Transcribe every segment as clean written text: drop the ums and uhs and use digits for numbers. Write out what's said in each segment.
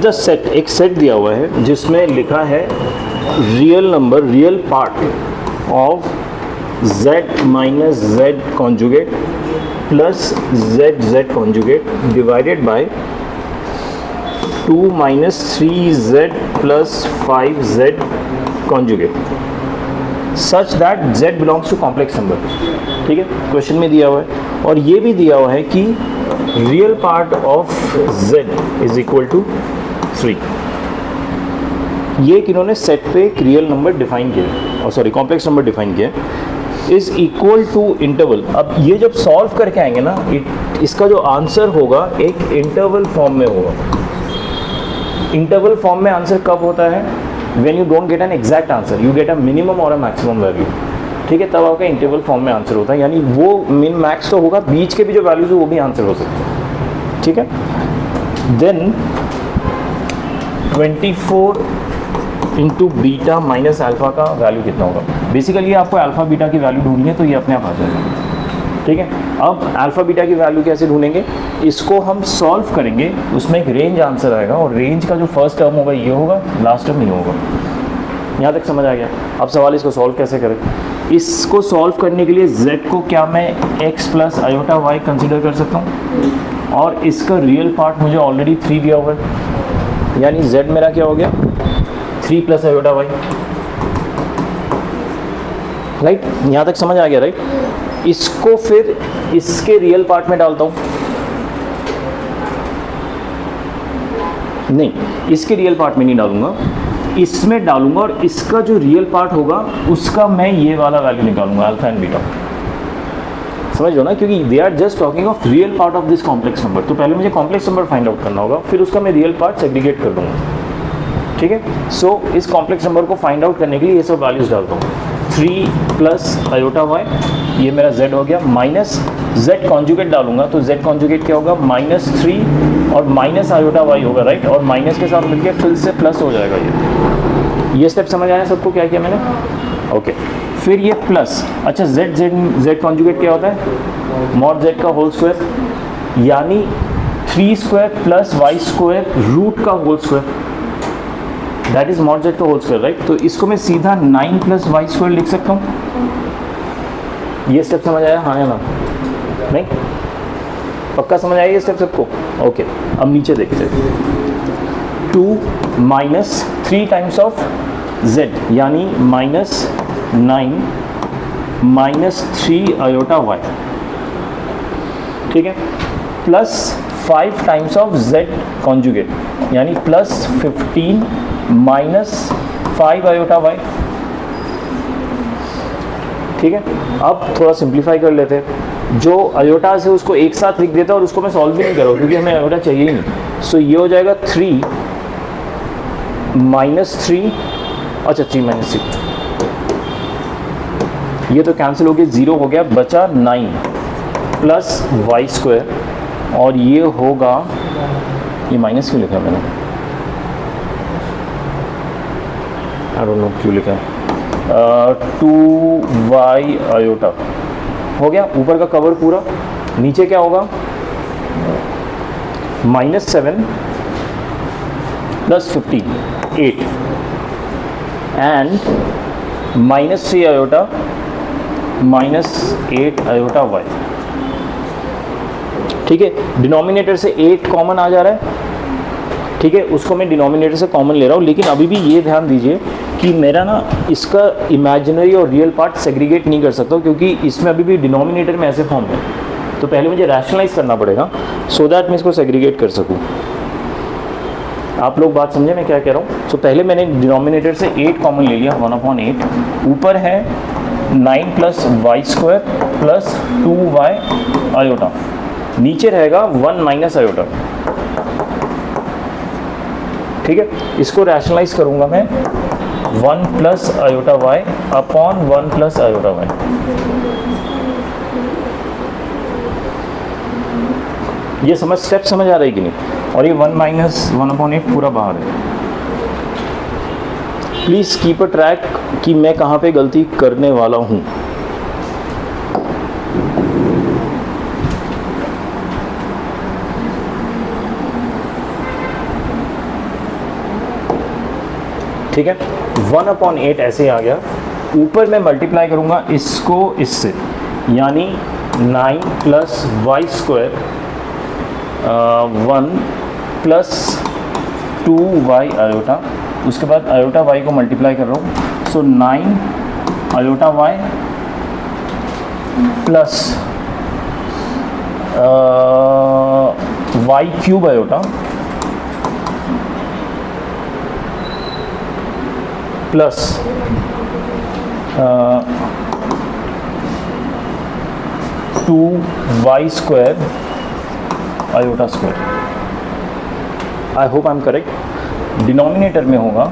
The set, एक set दिया हुआ है जिसमें लिखा है real number, real part of z minus z conjugate plus z z conjugate divided by 2 minus 3z plus 5z conjugate such that z belongs to complex number. ठीक है, question में दिया हुआ है। और ये भी दिया हुआ है कि real part of z is equal to 3। ये कि इन्होंने सेट पे एक रियल नंबर डिफाइन किया, और सॉरी कॉम्प्लेक्स नंबर डिफाइन किया, इज इक्वल टू इंटरवल। अब ये जब सॉल्व करके आएंगे ना, इसका जो आंसर होगा एक इंटरवल फॉर्म में होगा। इंटरवल फॉर्म में आंसर कब होता है? When you don't get an exact answer, you get a minimum और अ मैक्सिमम वैल्यू। ठीक है, तब आपका इंटरवल फॉर्म में आंसर होता है, यानी वो मिन मैक्स तो होगा, बीच के भी जो वैल्यूज है वो भी आंसर हो सकते हैं। ठीक है, then 24 into beta minus alpha का वैल्यू कितना होगा? बेसिकली आपको अल्फा बीटा की वैल्यू ढूंढनी है, तो ये अपने आप आ जाएगा। ठीक है, अब अल्फा बीटा की वैल्यू कैसे ढूंढेंगे? इसको हम सॉल्व करेंगे, उसमें एक रेंज आंसर आएगा, और रेंज का जो फर्स्ट टर्म होगा ये होगा, लास्ट टर्म नहीं होगा। यहाँ तक समझ आ गया? अब सवाल इसको सॉल्व कैसे करें? इसको सॉल्व करने के लिए z को क्या मैं x plus iota y consider कर सकता हूँ, और इसका रियल पार्ट मुझे ऑलरेडी 3 दिया हुआ है, यानी z मेरा क्या हो गया 3 प्लस आयोटा y। राइट, यहाँ तक समझ आ गया? राइट, इसको फिर इसके रियल पार्ट में डालता हूँ, नहीं इसके रियल पार्ट में नहीं डालूंगा, इसमें डालूंगा, और इसका जो रियल पार्ट होगा उसका मैं ये वाला वैल्यू निकालूंगा, अल्फा एंड बीटा। समझ लो ना, क्योंकि they are just talking of real part of this complex number. तो पहले मुझे कॉम्प्लेक्स नंबर फाइंड आउट करना होगा, फिर उसका मैं रियल पार्ट सेग्रीगेट कर दूंगा। ठीक है, सो इस कॉम्प्लेक्स नंबर को फाइंड आउट करने के लिए ये सब वैल्यूज डालता हूँ। 3 प्लस आयोटा y, ये मेरा z हो गया, माइनस z कॉन्जुगेट डालूंगा, तो z कॉन्जुगेट क्या होगा -3 और माइनस आयोटा y होगा। राइट, और माइनस के साथ मिलके फिर से प्लस हो जाएगा। ये स्टेप समझ आया सबको? क्या किया मैंने? ओके, फिर ये प्लस, अच्छा z कॉन्जुगेट क्या होता है? मॉड z का होल स्क्वायर, यानी 3 square plus y square root का whole square, that is mod z का होल स्क्वायर। राइट, तो इसको मैं सीधा 9 प्लस वाई स्क्वायर लिख सकता हूँ। ये स्टेप समझ आया? हाँ या ना? नहीं? पक्का समझ आया ये स्टेप सबको? ओके, अब नीचे देखते हैं। 2 माइनस 3 टाइम्स ऑफ z, यानी -9 माइनस 3 आयोटा y। ठीक है, plus 5 times of z conjugate, यानी प्लस 15 माइनस 5 आयोटा y। ठीक है, अब थोड़ा सिंप्लीफाई कर लेते हैं। जो आयोटा से उसको एक साथ लिख देता है, और उसको मैं सॉल्व भी नहीं करूँ क्योंकि हमें आयोटा चाहिए ही नहीं। सो ये हो जाएगा 3 माइनस 3, अच्छा 3 माइनस 3, ये तो कैंसिल हो गया, 0 हो गया, बचा 9 प्लस वाई स्क्वायर, और ये होगा, ये माइनस क्यों लिखा मैंने? आई डोंट नो क्यों लिखा है। 2y आयोटा हो गया, ऊपर का कवर पूरा। नीचे क्या होगा? -7 plus 15 8 and -3 iota -8 iota y। ठीक है, डिनोमिनेटर से 8 कॉमन आ जा रहा है। ठीक है, उसको मैं डिनोमिनेटर से कॉमन ले रहा हूँ, लेकिन अभी भी ये ध्यान दीजिए कि मेरा ना इसका इमेजिनरी और रियल पार्ट सेग्रीगेट नहीं कर सकता, क्योंकि इसमें अभी भी डिनोमिनेटर में ऐसे फॉर्म है। तो पहले मुझे रैशनलाइज करना पड़ेगा सो दैट मैं इसको सेग्रीगेट कर सकूँ। आप लोग बात समझे मैं क्या कह रहा हूँ? तो पहले मैंने डिनोमिनेटर से 8 कॉमन ले लिया, 1/8। ऊपर है 9 plus y square plus 2y iota, नीचे रहेगा 1 माइनस आयोटा। ठीक है, इसको रैशनलाइज करूंगा मैं 1 plus iota y upon 1 plus iota y। ये स्टेप समझ आ रही कि नहीं? और ये 1 माइनस 1/8 पूरा बाहर है। प्लीज़ कीप अ ट्रैक कि मैं कहाँ पे गलती करने वाला हूँ। ठीक है, 1/8 ऐसे आ गया। ऊपर मैं मल्टीप्लाई करूँगा इसको इससे, यानी 9 + y² 1 + 2y आयोटा, उसके बाद आयोटा y को मल्टीप्लाई कर रहा हूँ, सो 9 iota y plus y³ iota plus 2y² iota square. I hope I am correct. Denominator में होगा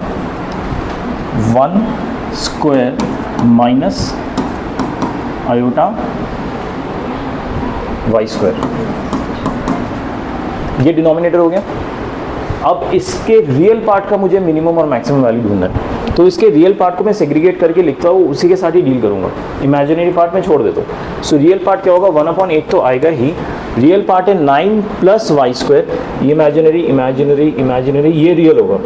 1² माइनस आयोटा y²। ये डिनोमिनेटर हो गया। अब इसके रियल पार्ट का मुझे मिनिमम और मैक्सिमम वैल्यू ढूंढना है, तो इसके रियल पार्ट को मैं सेग्रीगेट करके लिखता हूँ, उसी के साथ ही डील करूँगा। इमेजिनरी पार्ट में छोड़ देता हूँ। सो रियल पार्ट क्या होगा, 1/8 तो आएगा ही। रियल पार्ट है 9 + y², ये इमेजिनरी ये रियल होगा।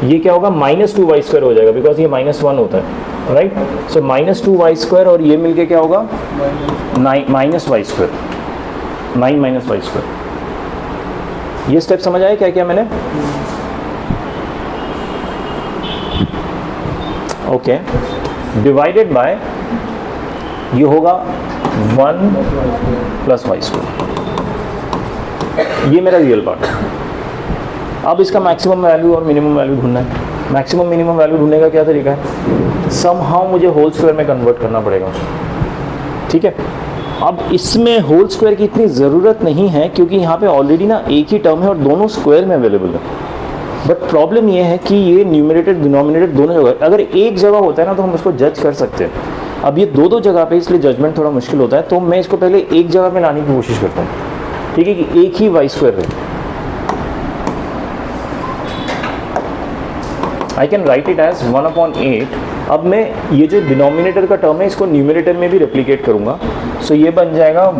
ये क्या होगा, -2y² हो जाएगा, बिकॉज ये -1 होता है, राइट। सो -2y² और ये मिलके क्या होगा, -y², 9 - y²। ये स्टेप समझ आए क्या क्या मैंने? ओके, डिवाइडेड बाय ये होगा 1 + y²। ये मेरा रियल पार्ट। अब इसका मैक्सिमम वैल्यू और मिनिमम वैल्यू ढूंढना है। मैक्सिमम मिनिमम वैल्यू ढूंढने का क्या तरीका है, समहाउ मुझे होल स्क्वायर में कन्वर्ट करना पड़ेगा, ठीक है। अब इसमें होल स्क्वायर की इतनी ज़रूरत नहीं है, क्योंकि यहाँ पे ऑलरेडी ना एक ही टर्म है और दोनों स्क्वायर में अवेलेबल है। बट प्रॉब्लम ये है कि ये न्यूमरेटर डिनोमिनेटर दोनों जगह, अगर एक जगह होता है ना तो हम इसको जज कर सकते हैं। अब ये दो जगह पे, इसलिए जजमेंट थोड़ा मुश्किल होता है। तो मैं इसको पहले एक जगह पे लाने की कोशिश करता हूँ, ठीक है, कि एक ही y² रहे। I can write it as 1/8। अब मैं ये जो डिनोमिनेटर का टर्म है इसको न्यूमरेटर में भी रेप्लिकेट करूँगा। सो ये बन जाएगा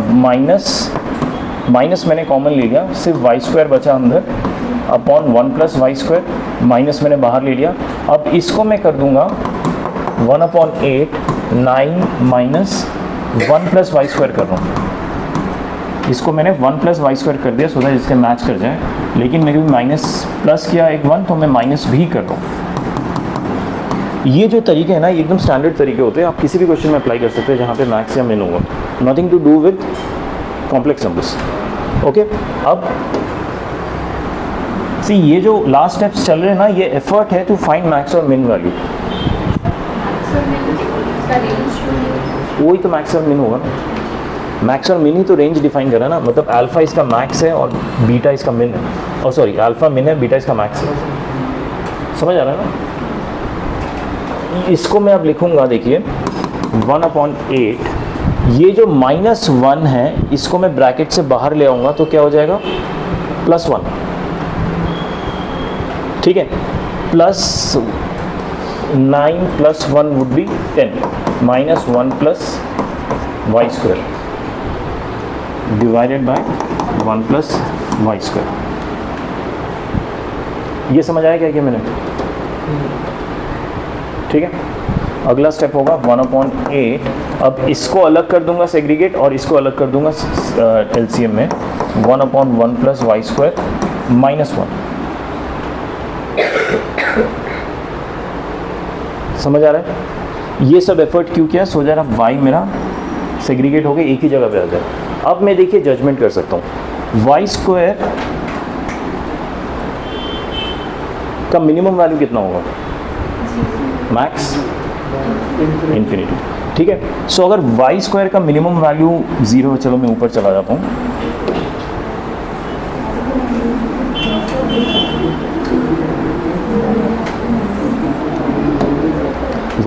माइनस मैंने कॉमन ले लिया, सिर्फ y² बचा अंदर, अपॉन 1 + y², माइनस मैंने बाहर ले लिया। अब इसको मैं कर दूंगा 1/8, 9 - 1 + y² कर रहा हूँ। इसको मैंने 1 + y² कर दिया, सो दैट इससे मैच कर जाए। लेकिन मैंने भी माइनस प्लस किया एक 1, तो मैं माइनस भी कर रहा हूँ। ये जो तरीके हैं ना, ये एकदम स्टैंडर्ड तरीके होते हैं, आप किसी भी क्वेश्चन में अप्लाई कर सकते हैं जहाँ पे मैक्स या मिन होगा। Nothing to do with complex numbers, okay. अब सी ये जो लास्ट स्टेप्स चल रहे हैं ना, ये एफर्ट है टू फाइंड मैक्स और मिन वैल्यू। वही तो मैक्स और मिन होगा ना। मैक्स और मिन ही तो रेंज डिफाइन करा ना, मतलब अल्फा इसका मैक्स है और बीटा इसका मिन है। और सॉरी, अल्फा मिन है, बीटा इसका मैक्स है। समझ आ रहा है ना? इसको मैं अब लिखूंगा, देखिए 1/8। ये जो -1 है इसको मैं ब्रैकेट से बाहर ले आऊँगा तो क्या हो जाएगा, +1, ठीक है। +9 + 1 would be 10, -1 + y² divided by 1 + y²। ये समझ आया क्या मैंने? ठीक है। अगला स्टेप होगा 1/8। अब इसको अलग कर दूंगा सेग्रीगेट, और इसको अलग कर दूंगा एलसीएम में, 1/1 + y² -1। समझ आ रहा है? ये सब एफर्ट क्यों किया, सो जरा y मेरा सेग्रीगेट हो गया, एक ही जगह पे आ जाए। अब मैं देखिए जजमेंट कर सकता हूँ, y² का मिनिमम वैल्यू कितना होगा, मैक्स इन्फिनिटी, ठीक है। सो अगर y² का मिनिमम वैल्यू 0, चलो मैं ऊपर चला जाता हूँ।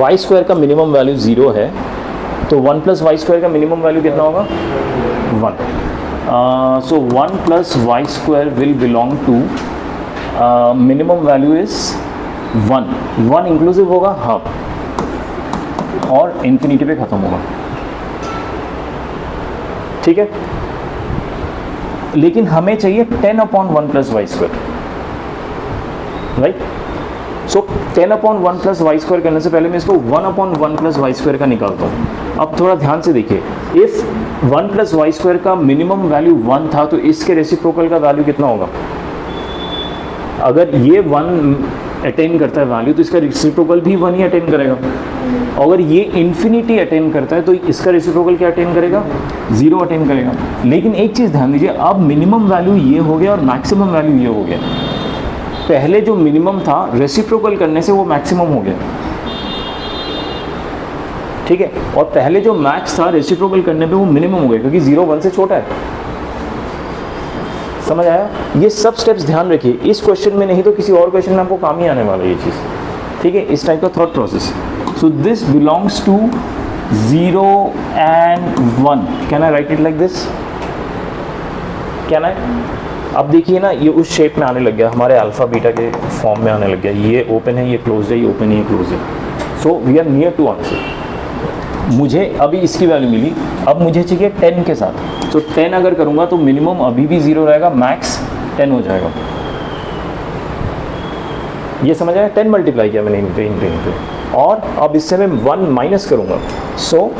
y² का मिनिमम वैल्यू 0 है, तो 1 + y² का मिनिमम वैल्यू कितना होगा, 1। So 1 + y² will belong to minimum value is 1 inclusive होगा, हाँ, और इन्फिनिटी पे खत्म होगा, ठीक है। लेकिन हमें चाहिए 10/1 + y², राइट। सो 10/1 प्लस वाई स्क्वायर करने से पहले मैं इसको 1/1 प्लस वाई स्क्वायर का निकालता हूँ। अब थोड़ा ध्यान से देखिए, इफ़ 1 प्लस वाई स्क्वायर का मिनिमम वैल्यू 1 था तो इसके रेसिप्रोकल का वैल्यू कितना होगा? अगर ये 1 अटेन करता है वैल्यू तो इसका रेसिप्रोकल भी 1 ही अटेन करेगा। अगर ये इन्फिनिटी अटेन करता है तो इसका रेसिप्रोकल क्या अटेन करेगा? 0 अटेन करेगा। लेकिन एक चीज़ ध्यान दीजिए, अब मिनिमम वैल्यू ये हो गया और मैक्सिमम वैल्यू ये हो गया। पहले जो मिनिमम था रेसिप्रोकल करने से वो मैक्सिमम हो गया, ठीक है, और पहले जो मैक्स था रेसिप्रोकल करने पे वो मिनिमम हो गया, क्योंकि 0 1 से छोटा है। समझ आया? ये सब स्टेप्स ध्यान रखिए, इस क्वेश्चन में नहीं तो किसी और क्वेश्चन में आपको काम ही आने वाला है ये चीज़, ठीक है, इस टाइप का thought process. So this belongs to 0 and 1। Can I write it like this? Can I? अब देखिए ना, ये उस शेप में आने लग गया, हमारे अल्फा बीटा के फॉर्म में आने लग गया। ये ओपन है, ये क्लोज है, ये ओपन है, ये क्लोज है। So we are near to answer. मुझे अभी इसकी वैल्यू मिली, अब मुझे चाहिए 10 के साथ। तो 10 अगर करूँगा तो मिनिमम अभी भी 0 रहेगा, मैक्स 10 हो जाएगा। ये समझ आया? 10 मल्टीप्लाई किया मैंने इन पे, और अब इससे मैं 1 माइनस करूँगा। So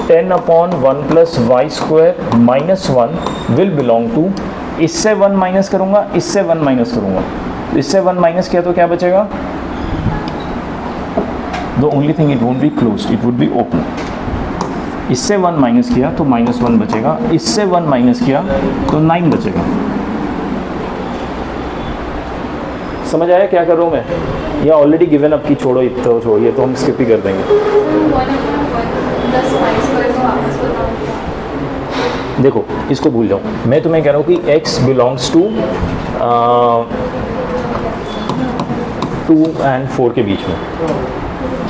10/1 plus y square minus 1 will belong to, इससे 1 माइनस करूँगा, इससे 1 माइनस करूँगा, इससे 1 माइनस किया तो क्या बचेगा? The only thing it won't be closed, it would be open. इससे 1 माइनस किया तो -1 बचेगा, इससे 1 माइनस किया तो 9 बचेगा। समझ आया क्या कर रहा हूँ मैं? या ऑलरेडी गिवन अप की छोड़ो, इतना छोड़िए तो हम स्किप ही कर देंगे। देखो इसको भूल जाओ, मैं तुम्हें कह रहा हूँ कि x बिलोंग्स टू 2 and 4 के बीच में,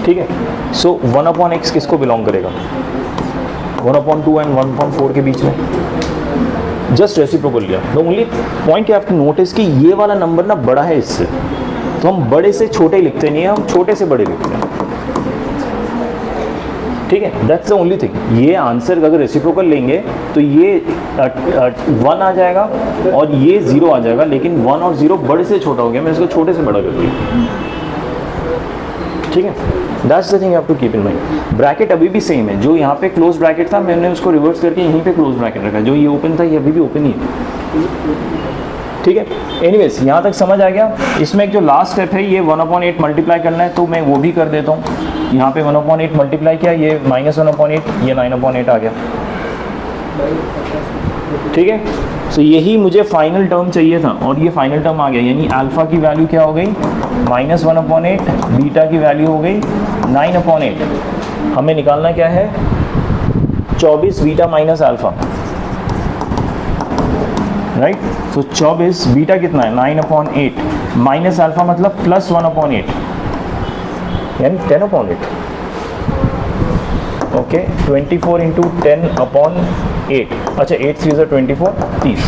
ठीक है। सो 1/x किसको बिलोंग करेगा? 1/2 and 1/4 के बीच में। जस्ट रेसिप्रोकल लिया। The only point you have to notice कि ये वाला नंबर ना बड़ा है इससे, तो हम बड़े से छोटे लिखते नहीं हैं, हम छोटे से बड़े लिखते हैं, ठीक है। That's the only thing. ये आंसर अगर रेसिप्रोकल लेंगे तो ये 1 आ जाएगा और ये 0 आ जाएगा, लेकिन 1 और 0 बड़े से छोटा हो गया, मैं इसको छोटे से बड़ा कर दिया, ठीक है। That's the thing you have to keep in mind. Bracket अभी भी सेम है, जो यहाँ पे क्लोज ब्रैकेट था मैंने उसको रिवर्स करके यहीं पे क्लोज ब्रैकेट रखा, जो ये ओपन था ये अभी भी ओपन ही है, ठीक है। एनीवेज यहाँ तक समझ आ गया। इसमें एक जो लास्ट स्टेप है ये 1/8 मल्टीप्लाई करना है, तो मैं वो भी कर देता हूँ। यहाँ पे 1/8 मल्टीप्लाई किया, ये -1/8, ये 9/8 आ गया, ठीक है। सो यही मुझे फाइनल टर्म चाहिए था और ये फाइनल टर्म आ गया, यानी अल्फा की वैल्यू क्या हो गई? -1/8, बीटा की वैल्यू हो गई 9/8। हमें निकालना क्या है? 24 बीटा माइनस अल्फा, राइट। तो 24 बीटा कितना है? 9/8 माइनस अल्फा मतलब +1/8, यानी 10/8। Okay, 24 into 10/8। अच्छा 8 3 = 24, 30।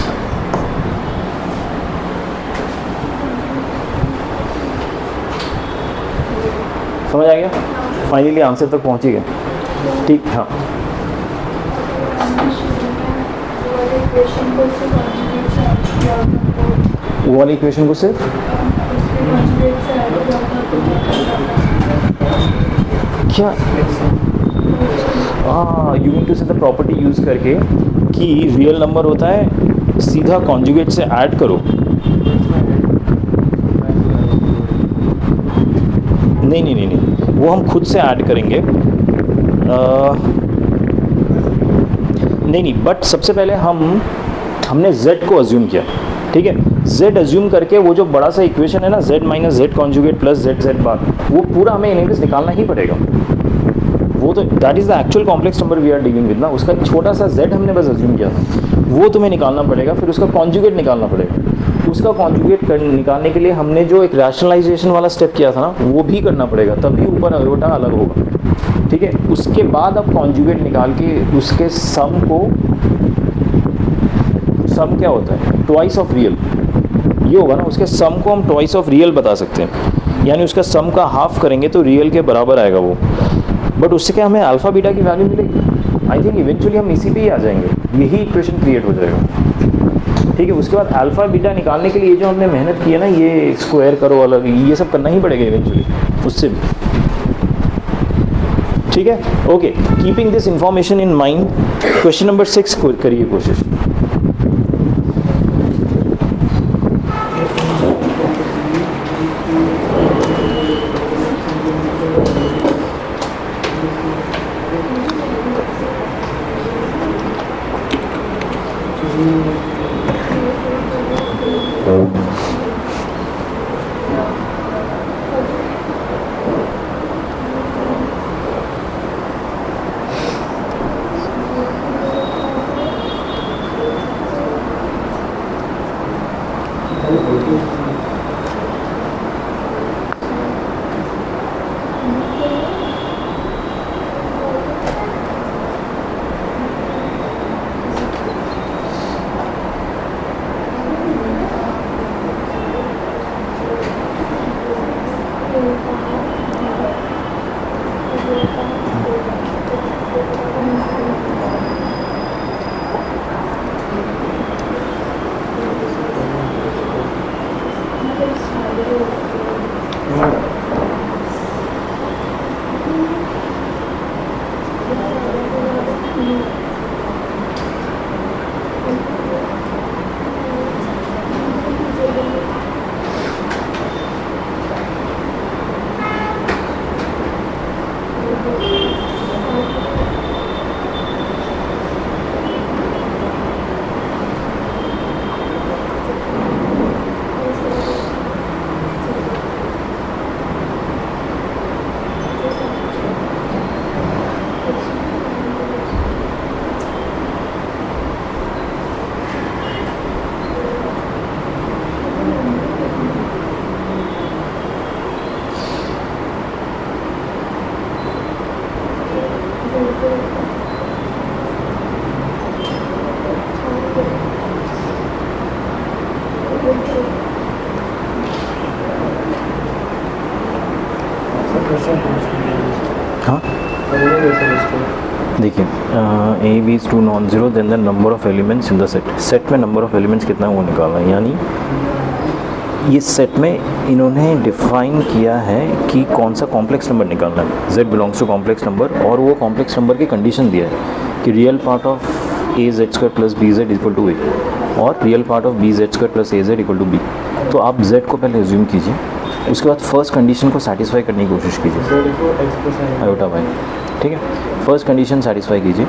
समझ आ गया? फाइनली आंसर तक पहुंच ही गए, ठीक। हाँ, वो वाली इक्वेशन को सिर्फ क्या यू मीन टू से द प्रॉपर्टी यूज़ करके कि रियल नंबर होता है सीधा कॉन्जुगेट से ऐड करो। नहीं, वो हम खुद से ऐड करेंगे। नहीं, बट सबसे पहले हमने z को अज्यूम किया, ठीक है। z अज्यूम करके वो जो बड़ा सा इक्वेशन है ना, z minus z conjugate plus z बार, वो पूरा हमें इन इंग्लिश निकालना ही पड़ेगा। वो तो that is the actual complex number we are dealing with ना, उसका एक छोटा सा z हमने बस अज्यूम किया था, वो तुम्हें निकालना पड़ेगा। फिर उसका कॉन्जुगेट निकालना पड़ेगा। उसका कॉन्जुगेट निकालने के लिए हमने जो एक रैशनलाइजेशन वाला स्टेप किया था ना, वो भी करना पड़ेगा, तभी ऊपर अयोटा अलग होगा, ठीक है। उसके बाद अब कॉन्जुगेट निकाल के उसके सम क्या होता है? ट्वाइस ऑफ रियल, ये होगा ना। उसके सम को हम ट्वाइस ऑफ रियल बता सकते हैं, यानी उसका सम का हाफ करेंगे तो रियल के बराबर आएगा वो। बट उससे क्या हमें अल्फा बीटा की वैल्यू मिलेगी? आई थिंक इवेंचुअली हम इसी पे ही आ जाएंगे, यही इक्वेशन क्रिएट हो जाएगा। ठीक है। उसके बाद अल्फ़ा बीटा निकालने के लिए ये जो हमने मेहनत की है ना, ये स्क्वायर करो अलग, ये सब करना ही पड़ेगा इवेंचुअली उससे भी। ठीक है, okay. Keeping this information in mind, question number 6 करिए कोशिश। हाँ देखिए, A B is two non zero, then the number of elements in the set. Set में नंबर ऑफ एलिमेंट्स कितना है वो निकालना है। यानी ये सेट में इन्होंने डिफाइन किया है कि कौन सा कॉम्प्लेक्स नंबर निकालना है। z belongs to complex number, और वो कॉम्प्लेक्स नंबर की कंडीशन दिया है कि real part of A Z square plus B Z equal to A, और real part of B Z square plus A Z equal to B. तो आप z को पहले एज्यूम कीजिए, उसके बाद फर्स्ट कंडीशन को सेटिस्फाई करने की कोशिश कीजिए आयोटा वाई। ठीक है, फर्स्ट कंडीशन सेटिस्फाई कीजिए,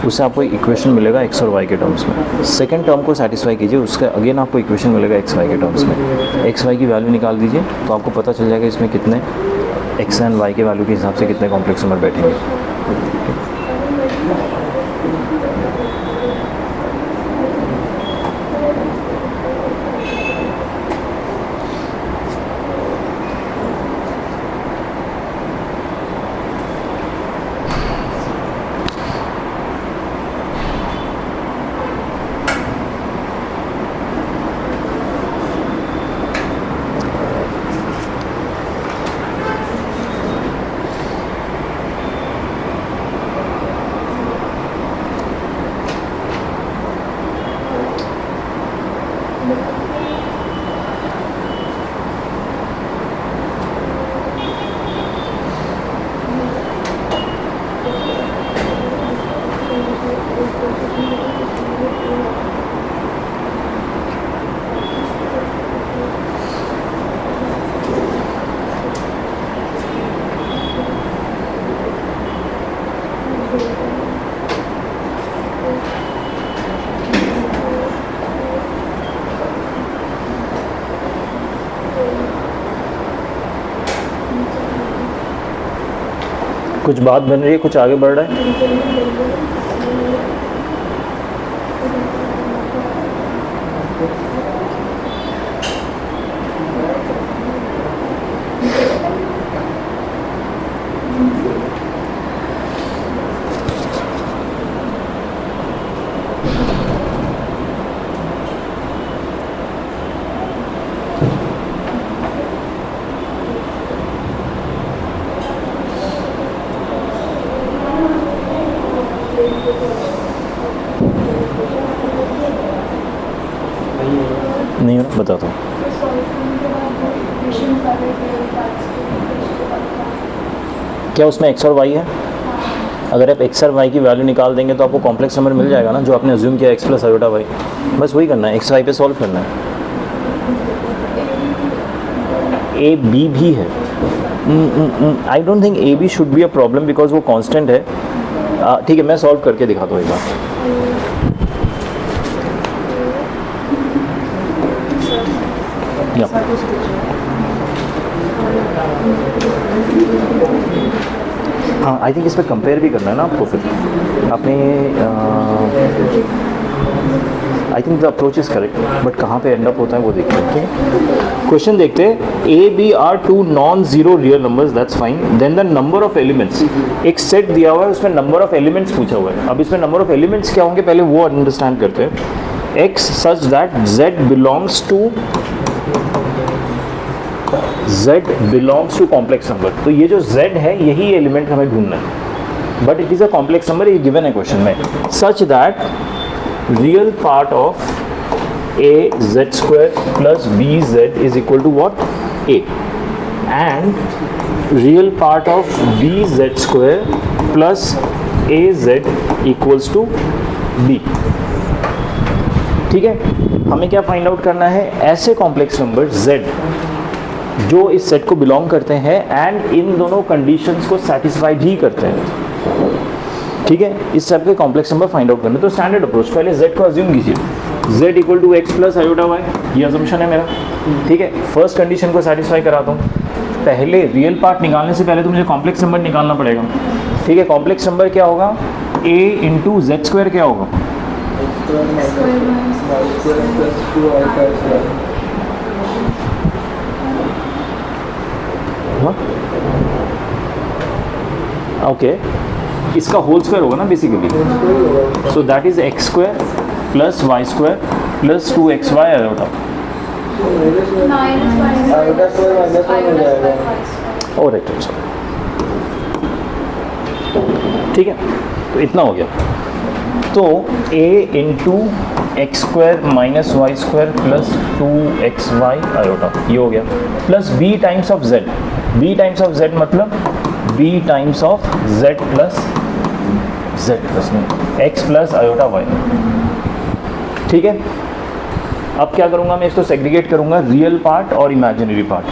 उससे आपको एक इक्वेशन मिलेगा x और y के टर्म्स में। सेकंड टर्म को सेटिस्फाई कीजिए, उसका अगेन आपको इक्वेशन मिलेगा x y के टर्म्स में। x y की वैल्यू निकाल दीजिए तो आपको पता चल जाएगा इसमें कितने x एंड y के वैल्यू के हिसाब से कितने कॉम्प्लेक्स नंबर बैठेंगे। कुछ बात बन रही है, कुछ आगे बढ़ रहा है। बताता हूँ। क्या उसमें एक्स और वाई है? अगर आप एक्स और वाई की वैल्यू निकाल देंगे तो आपको कॉम्प्लेक्स नंबर मिल जाएगा ना, जो आपने अज्यूम किया एक्स प्लस आयोटा वाई। बस वही करना है, एक्स वाई पे सॉल्व करना है। ए बी भी है। I don't think A B should be a problem because वो कांस्टेंट है। ठीक है, मैं सॉल्व करके दिखाता हूँ एक बार। हाँ, आई थिंक इस पर कंपेयर भी करना है ना आपको। फिर आपने I think the approach is correct, but कहाँ पे एंड अप होता है वो देखते हैं। ठीक है, क्वेश्चन देखते हैं। A B are two non zero real numbers, that's fine. Then the number of elements, एक सेट दिया हुआ है उसमें नंबर ऑफ एलिमेंट्स पूछा हुआ है। अब इसमें नंबर ऑफ एलिमेंट्स क्या होंगे पहले वो अंडरस्टैंड करते हैं। X such that z belongs to complex number. तो ये जो z है यही एलिमेंट हमें ढूंढना है, but it is a complex number, ये गिवन है क्वेश्चन में। Such that real part of a z square plus b z is equal to what? A, and real part of b z square plus a z equals to b। ठीक है, हमें क्या find out करना है? ऐसे complex number z जो इस set को बिलोंग करते हैं एंड इन दोनों कंडीशंस को सेटिस्फाई भी करते हैं। ठीक है, इस टाइप के कॉम्प्लेक्स नंबर फाइंड आउट करने। तो स्टैंडर्ड अप्रोच, पहले z को अज्यूम कीजिए, z equal to x plus iota y, ये अजम्पशन है मेरा। ठीक है, फर्स्ट कंडीशन को सेटिस्फाई कराता हूँ। पहले रियल पार्ट निकालने से पहले तो मुझे कॉम्प्लेक्स नंबर निकालना पड़ेगा। ठीक है, कॉम्प्लेक्स नंबर क्या होगा? a इंटू जेड स्क्वायर क्या होगा? ओके, इसका होल स्क्वायर होगा ना basically. So that is x square plus y square plus 2xy iota. Alright, ठीक है, तो इतना हो गया। तो a into x square minus Y square plus 2xy iota, ये हो गया, plus b times of z। b times of z मतलब b times of z plus x plus iota y। ठीक है, अब क्या करूँगा मैं? इसको सेग्रीगेट करूँगा, रियल पार्ट और इमेजिनरी पार्ट।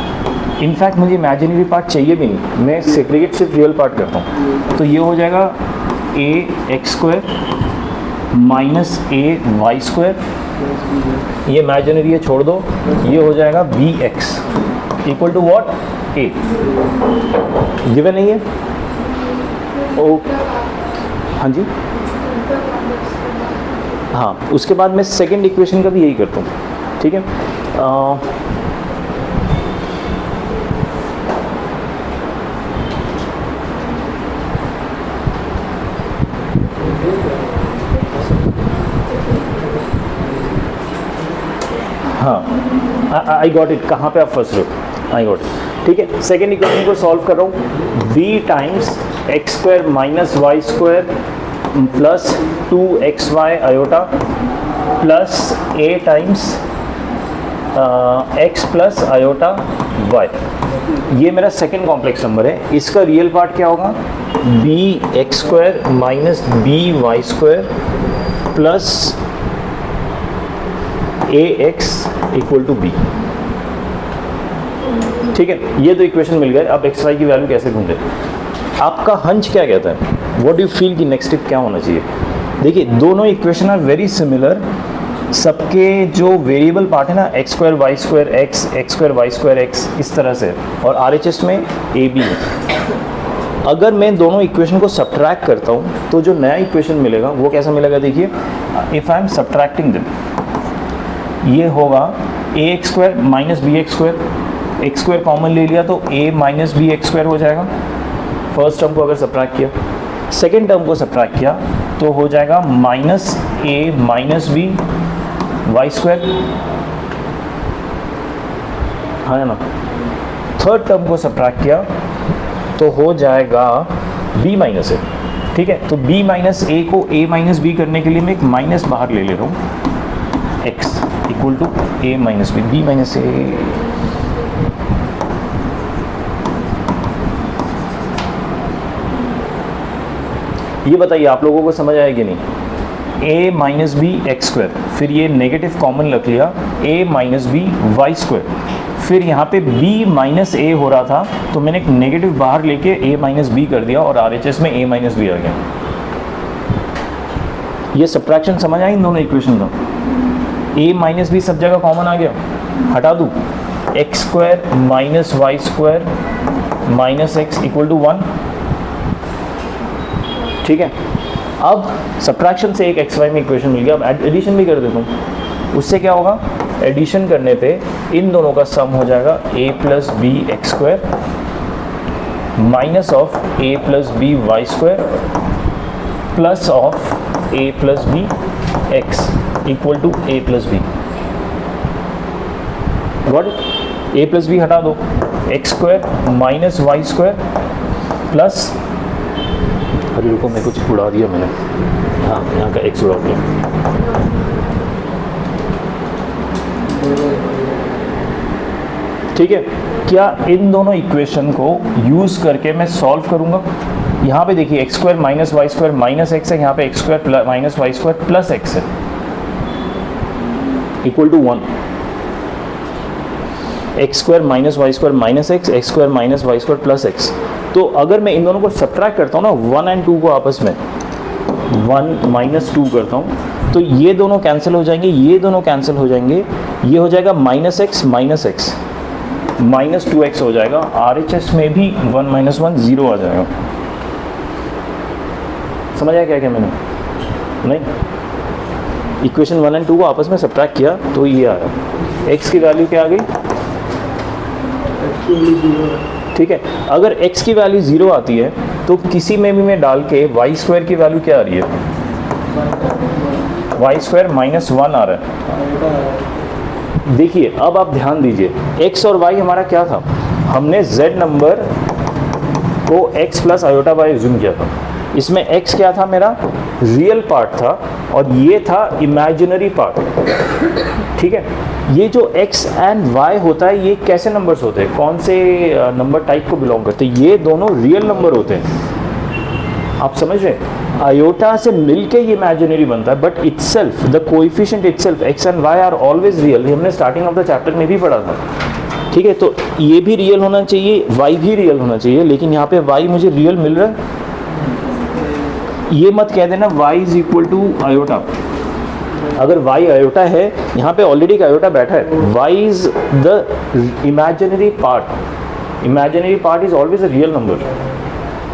इनफैक्ट मुझे इमेजिनरी पार्ट चाहिए भी नहीं, मैं सेग्रीगेट सिर्फ रियल पार्ट करता हूँ। तो ये हो जाएगा a x square minus a y square, ये इमेजिनरी है छोड़ दो, ये हो जाएगा b x equal to what? a। Given नहीं है? ओ हाँ जी, हाँ, उसके बाद मैं सेकेंड इक्वेशन का भी यही करता हूँ। ठीक है, हाँ, आई गॉट इट। कहाँ पे आप फंस रहे हो? I got it. ठीक है, सेकेंड इक्वेशन को सॉल्व कर रहा हूँ। b times x square minus Y square plus 2xy iota plus a times x plus iota y, ये मेरा सेकेंड कॉम्प्लेक्स नंबर है। इसका रियल पार्ट क्या होगा? b x square minus b y square plus a x equal to b। ठीक है, ये दो इक्वेशन मिल गए। अब एक्स वाई की वैल्यू कैसे ढूंढे? आपका हंच क्या कहता है? व्हाट डू यू फील कि नेक्स्ट स्टेप क्या होना चाहिए? देखिए, दोनों इक्वेशन आर वेरी सिमिलर। सबके जो वेरिएबल पार्ट है ना, x square y square x, x square y square x, इस तरह से, और RHS में ए बी है। अगर मैं दोनों इक्वेशन को सब्ट्रैक्ट करता हूँ तो जो नया इक्वेशन मिलेगा वो कैसा मिलेगा? देखिए, if I am subtracting them, ये होगा A X square minus B x square, X square common ले लिया तो a minus B x square हो जाएगा। फर्स्ट टर्म को अगर सब्ट्रैक्ट किया, सेकेंड टर्म को सब्ट्रैक्ट किया तो हो जाएगा minus a minus b y square, है ना। थर्ड टर्म को सब्ट्रैक्ट किया तो हो जाएगा b माइनस a। ठीक है, तो b माइनस a को a माइनस बी करने के लिए मैं एक माइनस बाहर ले रहा हूँ, x equal to A minus B minus A. ये बताइए आप लोगों को समझ आया कि नहीं? a minus B x square, फिर ये नेगेटिव कॉमन रख लिया a minus b y square, फिर यहाँ पे b माइनस ए हो रहा था तो मैंने एक नेगेटिव बाहर लेके a माइनस बी कर दिया और RHS में a माइनस बी आ गया। ये सब्ट्रैक्शन समझ आई इन दोनों इक्वेशन का? a माइनस बी सब जगह कॉमन आ गया, हटा दूँ x square minus Y square minus x equal to 1। ठीक है, अब सब्ट्रैक्शन से एक एक्स वाई में इक्वेशन मिल गया। अब एडिशन भी कर देता हूँ, उससे क्या होगा? एडिशन करने पे इन दोनों का सम हो जाएगा a plus b x square minus of a plus b y square plus of a plus b x equal to a plus b. What? a plus b हटा दो, x square minus Y square plus, अरे रुको मैं कुछ उड़ा दिया मैंने, हाँ यहाँ का एक्स उड़ा दिया। ठीक है, क्या इन दोनों इक्वेशन को यूज़ करके मैं सॉल्व करूँगा? यहाँ पे देखिए X square minus Y square minus X है, यहाँ पे X square minus Y square plus X है equal to 1। X square minus Y square minus X square minus Y square plus X. तो अगर मैं इन दोनों को सब्ट्रैक्ट करता हूँ ना 1 एंड 2 को आपस में 1 माइनस 2 करता हूँ तो ये दोनों कैंसिल हो जाएंगे, ये दोनों कैंसिल हो जाएंगे, ये हो जाएगा minus x minus minus 2x हो जाएगा। RHS में भी 1 माइनस 1 0 आ जाएगा। समझ आया क्या क्या मैंने? नहीं, इक्वेशन 1 एंड 2 को आपस में सब्ट्रैक्ट किया तो ये आया। x की वैल्यू क्या आ गई? ठीक है, अगर x की वैल्यू 0 आती है तो किसी में भी मैं डाल के y स्क्वायर की वैल्यू क्या आ रही है? y स्क्वायर माइनस 1 आ रहा है। देखिए अब आप ध्यान दीजिए, x और y हमारा क्या था? हमने z नंबर को x plus iota y assume किया था। इसमें x क्या था? मेरा रियल पार्ट था और ये था इमेजिनरी पार्ट। ठीक है, ये जो x एंड y होता है ये कैसे नंबर्स होते हैं? कौन से नंबर टाइप को बिलोंग करते हैं? ये दोनों रियल नंबर होते हैं। आप समझ रहे हैं? आयोटा से मिलके ये इमेजिनरी बनता है, but itself the coefficient itself x and y are always real. हमने स्टार्टिंग ऑफ द चैप्टर में भी पढ़ा था। ठीक है, तो ये भी रियल होना चाहिए, y भी रियल होना चाहिए, लेकिन यहाँ पे y मुझे रियल मिल रहा है। ये मत कह देना y is equal to iota. अगर y आयोटा है, यहाँ पे ऑलरेडी एक आयोटा बैठा है, y is the imaginary part. Imaginary part is always a real number.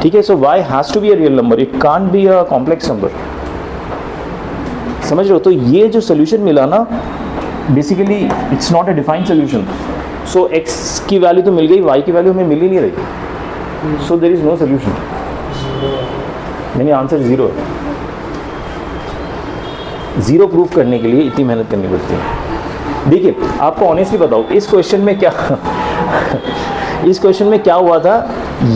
ठीक है, so y has to be a real number, it can't be a complex number. समझ रहे हो? तो ये जो सोल्यूशन मिला ना, basically it's not a defined solution. So x की वैल्यू तो मिल गई, y की वैल्यू हमें मिल ही नहीं रही, so there is no solution. यानी आंसर 0 है। 0 प्रूफ करने के लिए इतनी मेहनत करनी पड़ती है। देखिए आपको ऑनेस्टली बताओ, इस क्वेश्चन में क्या इस क्वेश्चन में क्या हुआ था?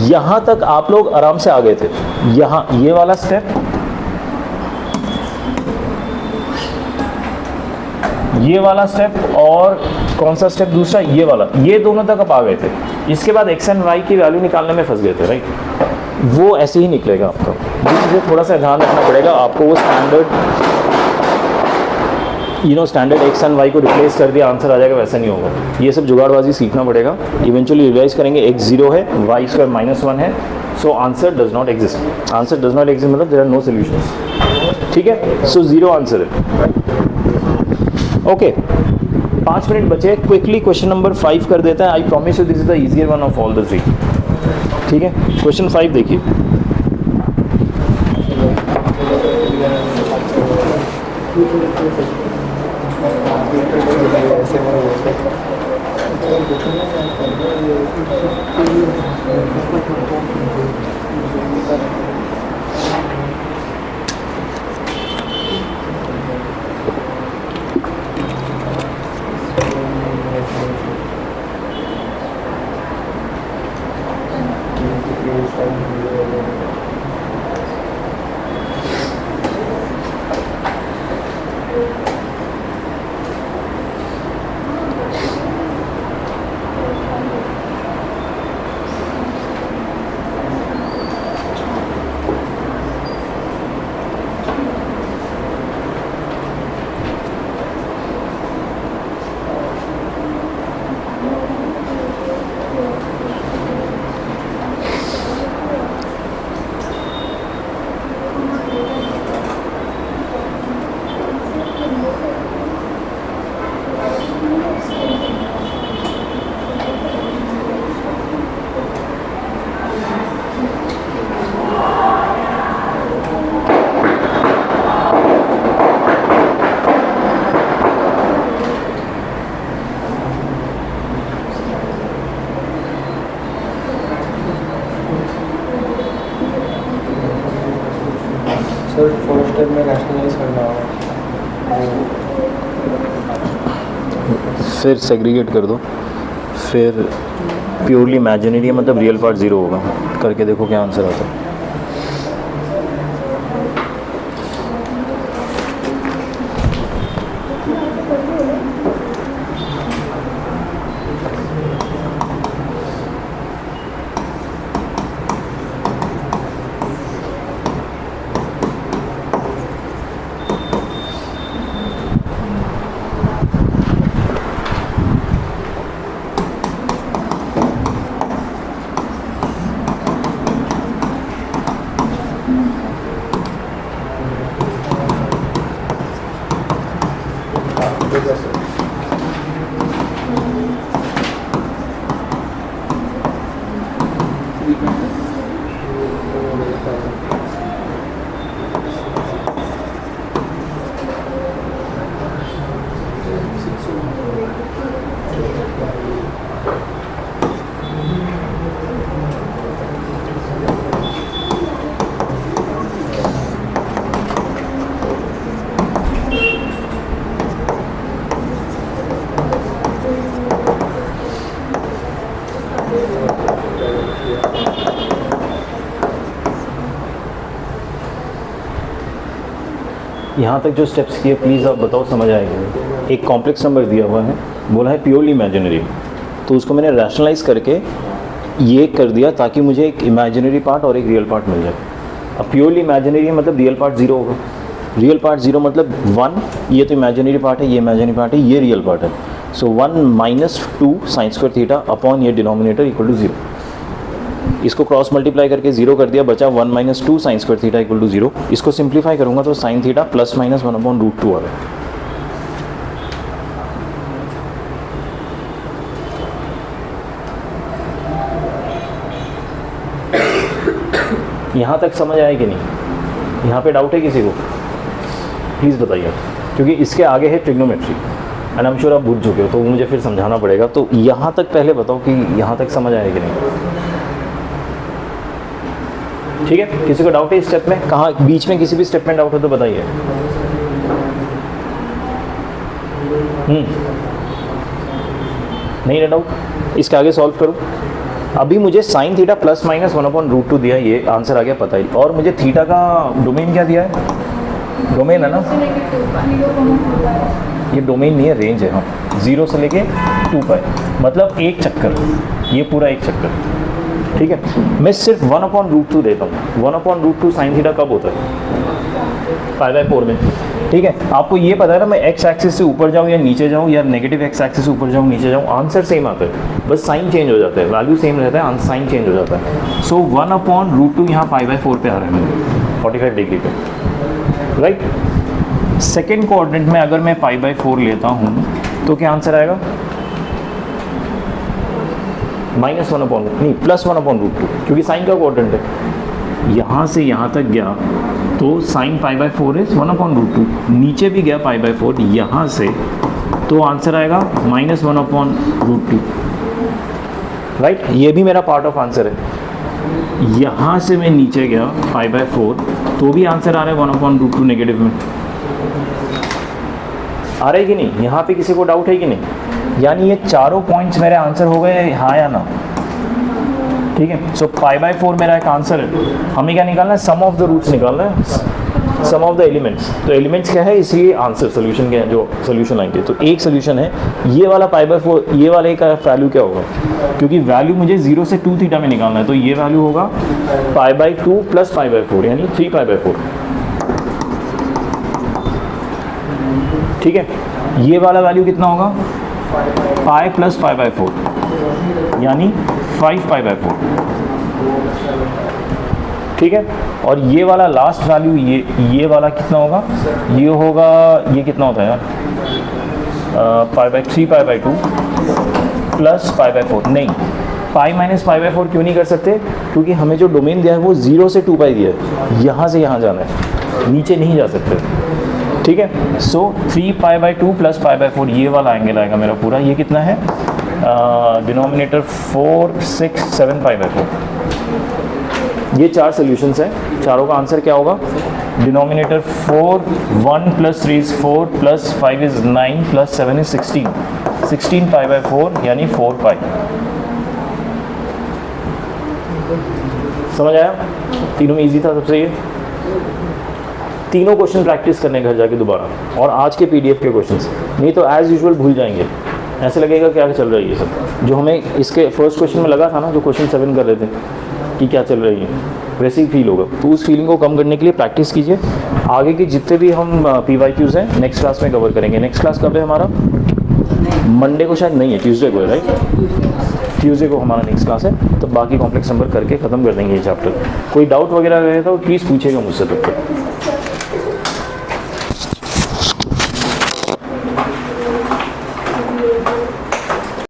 यहाँ तक आप लोग आराम से आ गए थे। यहाँ ये वाला स्टेप, ये वाला स्टेप और कौन सा स्टेप दूसरा? ये वाला, ये दोनों तक आप आ गए थे। इसके बाद एक्स एंड वाई की वैल्यू निकालने में फंस गए थे, राइट? वो ऐसे ही निकलेगा आपका। मुझे थोड़ा सा ध्यान रखना पड़ेगा आपको। वो standard standard x and y को रिप्लेस कर दिया आंसर आ जाएगा, वैसा नहीं होगा। ये सब जुगाड़बाजी सीखना पड़ेगा। इवेंचुअली रियलाइज करेंगे x 0 है, y स्क्वायर माइनस 1 है, so answer does not exist. Answer does not exist मतलब देयर आर नो सॉल्यूशंस। ठीक है, सो 0 आंसर है। ओके, 5 मिनट बचे, क्विकली क्वेश्चन नंबर 5 कर देता है। I promise you this is the easier one of all the 3। ठीक है, क्वेश्चन 5 देखिए। सर फर्स्ट स्टेप में रैशनलाइज करना होगा, फिर सेग्रीगेट कर दो, फिर प्योरली इमेजिनरी है मतलब रियल पार्ट ज़ीरो होगा, करके देखो क्या आंसर आता है। यहाँ तक जो स्टेप्स किए प्लीज़ आप बताओ समझ आएगा। एक कॉम्प्लेक्स नंबर दिया हुआ है, बोला है प्योरली इमेजिनरी, तो उसको मैंने रैशनलाइज करके ये कर दिया ताकि मुझे एक इमेजिनरी पार्ट और एक रियल पार्ट मिल जाए। अब प्योरली इमेजिनरी है मतलब रियल पार्ट ज़ीरो होगा, रियल पार्ट ज़ीरो मतलब 1, ये तो इमेजिनरी पार्ट है, ये इमेजिनरी पार्ट है, ये रियल पार्ट है। सो 1 - 2 sin स्क्वायर थीटा अपॉन ये डिनोमिनेटर इक्वल टू 0। इसको क्रॉस मल्टीप्लाई करके 0 कर दिया, बचा 1 - 2 sin square theta equal to 0। इसको सिंप्लीफाई करूँगा तो sin थीटा प्लस माइनस 1/√2 आ गया। यहाँ तक समझ आए कि नहीं? यहाँ पे डाउट है किसी को? प्लीज़ बताइए, क्योंकि इसके आगे है trigonometry and I am sure आप भूल चुके हो, तो मुझे फिर समझाना पड़ेगा। तो यहाँ तक पहले बताओ कि यहाँ तक समझ आए कि नहीं? ठीक है, किसी को डाउट है इस स्टेप में? कहाँ बीच में किसी भी स्टेप में डाउट हो तो बताइए। नहीं है डाउट? इसके आगे सॉल्व करूँ। अभी मुझे साइन थीटा प्लस माइनस 1/√2 दिया, ये आंसर आ गया पता ही। और मुझे थीटा का डोमेन क्या दिया है? डोमेन है ना, ये डोमेन नहीं है, रेंज है। हाँ, 0 से लेके 2 पाई, मतलब एक चक्कर, ये पूरा एक चक्कर। ठीक है, मैं सिर्फ 1/√2 देता हूँ। 1/√2 साइन थीटा कब होता है? π/4 में। ठीक है, आपको ये पता है ना, मैं एक्स एक्सिस से ऊपर जाऊँ या नीचे जाऊँ, या नेगेटिव एक्स एक्सिस से ऊपर जाऊँ नीचे जाऊँ, आंसर सेम आता है, बस साइन चेंज हो जाता है, वैल्यू सेम रहता है, साइन चेंज हो जाता है। सो 1/√2 यहाँ π/4 पे आ रहा है मेरे 45 डिग्री पे, राइट। सेकेंड कोऑर्डिनेट में अगर मैं π/4 लेता हूँ तो क्या आंसर आएगा? -1/, नहीं +1/√2, क्योंकि साइन का कोऑर्डिनेट है। यहाँ से यहाँ तक गया तो साइन π/4 इज 1/√2, नीचे भी गया π/4 यहाँ से, तो आंसर आएगा -1/√2, राइट। ये भी मेरा पार्ट ऑफ आंसर है। यहाँ से मैं नीचे गया π/4 तो भी आंसर आ रहा है 1/√2 नेगेटिव में। आ रहा है कि नहीं? यहाँ पे किसी को डाउट है कि नहीं? यानी ये चारों पॉइंट्स मेरे आंसर हो गए, हाँ या ना? ठीक है, सो π/4 मेरा एक आंसर है। हमें क्या निकालना है? सम ऑफ द रूट्स निकालना है, सम ऑफ द एलिमेंट्स। तो एलिमेंट्स क्या है, इसलिए आंसर सोल्यूशन क्या है, जो सोल्यूशन आएंगे। तो एक सोल्यूशन है ये वाला π/4, ये वाले का वैल्यू क्या होगा? क्योंकि वैल्यू मुझे 0 से 2 थीटा में निकालना है, तो ये वैल्यू होगा π/2 + π/4 यानी 3π/4। ठीक है, ये वाला वैल्यू कितना होगा? पाई + π/4 यानी 5π/4। ठीक है, और ये वाला लास्ट वैल्यू ये वाला कितना होगा? ये होगा, ये कितना होता है यार? 3π/2 + π/4। नहीं, पाई - π/4 क्यों नहीं कर सकते? क्योंकि हमें जो डोमेन दिया है वो 0 से 2 पाई दिया है, यहाँ से यहाँ जाना है, नीचे नहीं जा सकते। ठीक है, सो 3π/2 + π/4 ये वाला एंगल आएगा मेरा पूरा। ये कितना है? डिनोमिनेटर 4, 6, 7π/4। ये 4 सॉल्यूशंस हैं, चारों का आंसर क्या होगा? डिनोमिनेटर 4, 1 + 3 is 4 + 5 is 9 + 7 is 16, 16 π/4 यानी 4 पाई। समझ आया? तीनों में इजी था सबसे ये। तीनों क्वेश्चन प्रैक्टिस करने घर जाके दोबारा, और आज के पीडीएफ के क्वेश्चंस, नहीं तो एज यूजुअल भूल जाएंगे, ऐसे लगेगा क्या चल रहा है ये सब। जो हमें इसके फर्स्ट क्वेश्चन में लगा था ना, जो क्वेश्चन 7 कर रहे थे कि क्या चल रही है, वैसे ही फील होगा। तो उस फीलिंग को कम करने के लिए प्रैक्टिस कीजिए। आगे के जितने भी हम PYQs हैं नेक्स्ट क्लास में कवर करेंगे। नेक्स्ट क्लास कब है हमारा? मंडे को शायद नहीं है, ट्यूसडे को है, राइट? ट्यूसडे को हमारा नेक्स्ट क्लास है। तो बाकी कॉम्प्लेक्स नंबर करके ख़त्म कर देंगे ये चैप्टर। कोई डाउट वगैरह रहे तो प्लीज़ पूछेगा मुझसे तब तक।